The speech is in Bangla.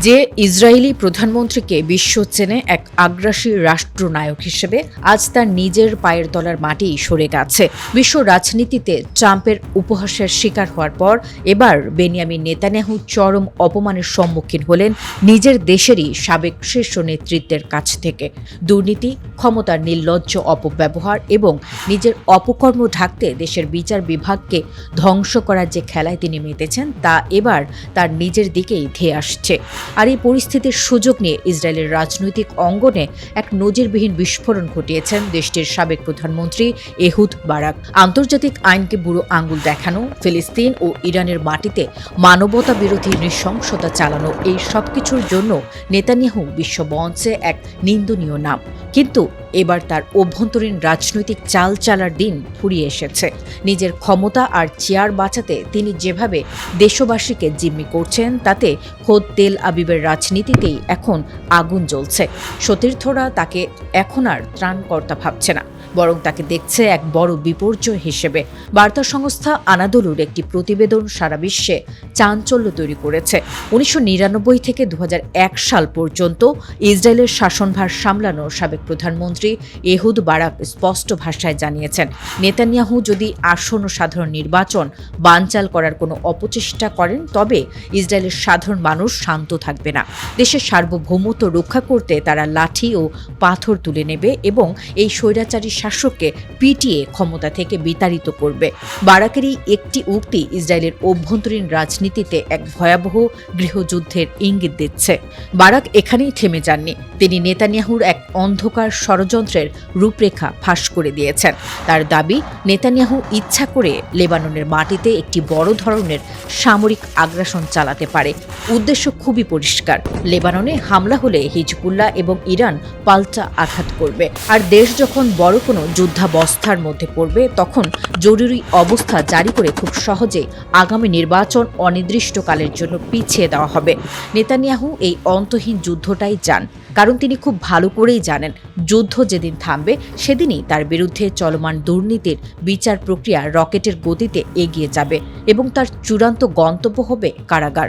যে ইসরায়েলি প্রধানমন্ত্রীকে বিশ্ব চেনে এক আগ্রাসী রাষ্ট্রনায়ক হিসেবে আজ তার নিজের পায়ের তলার মাটি সরে গেছে। বিশ্ব রাজনীতিতে ট্রাম্পের উপহাসের শিকার হওয়ার পর এবার বেনিয়ামিন নেতানিয়াহু চরম অপমানের সম্মুখীন হলেন নিজের দেশেরই সাবেক শীর্ষ নেতৃত্বের কাছ থেকে। দুর্নীতি, ক্ষমতার নির্লজ্জ অপব্যবহার এবং নিজের অপকর্ম ঢাকতে দেশের বিচার বিভাগকে ধ্বংস করার যে খেলায় তিনি মেতেছেন তা এবার তার নিজের দিকেই ধেয়ে আসছে। আর এই পরিস্থিতির সুযোগ নিয়ে ইসরায়েলের রাজনৈতিক অঙ্গনে এক নজিরবিহীন বিস্ফোরণ ঘটিয়েছেন দেশটির সাবেক প্রধানমন্ত্রী এহুদ বারাক। আন্তর্জাতিক আইনকে বুড়ো আঙ্গুল দেখানো, ফিলিস্তিন ও ইরানের মাটিতে মানবতা বিরোধী নৃশংসতা চালানো, এই সবকিছুর জন্য নেতানিয়াহু বিশ্ব মঞ্চে এক নিন্দনীয় নাম। কিন্তু এবার তার অভ্যন্তরীণ রাজনৈতিক চাল চালার দিন ফুরিয়ে এসেছে। নিজের ক্ষমতা আর চেয়ার বাঁচাতে তিনি যেভাবে দেশবাসীকে জিম্মি করছেন তাতে খোদ তেল আবিবের রাজনীতিতেই এখন আগুন জ্বলছে। সতীর্থরা তাকে এখন আর ত্রাণকর্তা ভাবছে না, বরং তাকে দেখছে এক বড় বিপর্যয় হিসেবে। বার্তা সংস্থা আনাদোলুর একটি প্রতিবেদন সারা বিশ্বে চাঞ্চল্য তৈরি করেছে। 1999 থেকে 2001 সাল পর্যন্ত ইসরায়েলের শাসনভার সামলানো সাবেক প্রধানমন্ত্রী এহুদ বারাক স্পষ্ট ভাষায় জানিয়েছেন, নেতানিয়াহু যদি আসন্ন সাধারণ নির্বাচন বানচাল করার কোনো অপচেষ্টা করেন তবে ইসরায়েলের সাধারণ মানুষ শান্ত থাকবে না। দেশের সার্বভৌমত্ব রক্ষা করতে তারা লাঠি ও পাথর তুলে নেবে এবং এই স্বৈরাচারী শাসককে পিটিয়ে ক্ষমতা থেকে বিতাড়িত করবে। বারাকের এই একটি উক্তি ইসরায়েলের অভ্যন্তরীণ রাজনীতিতে এক ভয়াবহ গৃহযুদ্ধের ইঙ্গিত দিচ্ছে। বারাক এখানেই থেমে যাননি, তিনি নেতানিয়াহুর এক অন্ধকার ষড়যন্ত্রের রূপরেখা ফাঁস করে দিয়েছেন। তার দাবি, নেতানিয়াহু ইচ্ছা করে লেবাননের মাটিতে একটি বড় ধরনের সামরিক আগ্রাসন চালাতে পারে। উদ্দেশ্য খুবই পরিষ্কার, লেবাননে হামলা হলে হিজবুল্লাহ এবং ইরান পাল্টা আঘাত করবে। আর দেশ যখন বড় কোনো যুদ্ধাবস্থার মধ্যে পড়বে তখন জরুরি অবস্থা জারি করে খুব সহজে আগামী নির্বাচন অনির্দিষ্টকালের জন্য পিছিয়ে দেওয়া হবে। নেতানিয়াহু এই অন্তহীন যুদ্ধটাই চান, কারণ তিনি খুব ভালো করেই জানেন যুদ্ধ যেদিন থামবে সেদিনই তার বিরুদ্ধে চলমান দুর্নীতির বিচার প্রক্রিয়া রকেটের গতিতে এগিয়ে যাবে এবং তার চূড়ান্ত গন্তব্য হবে কারাগার।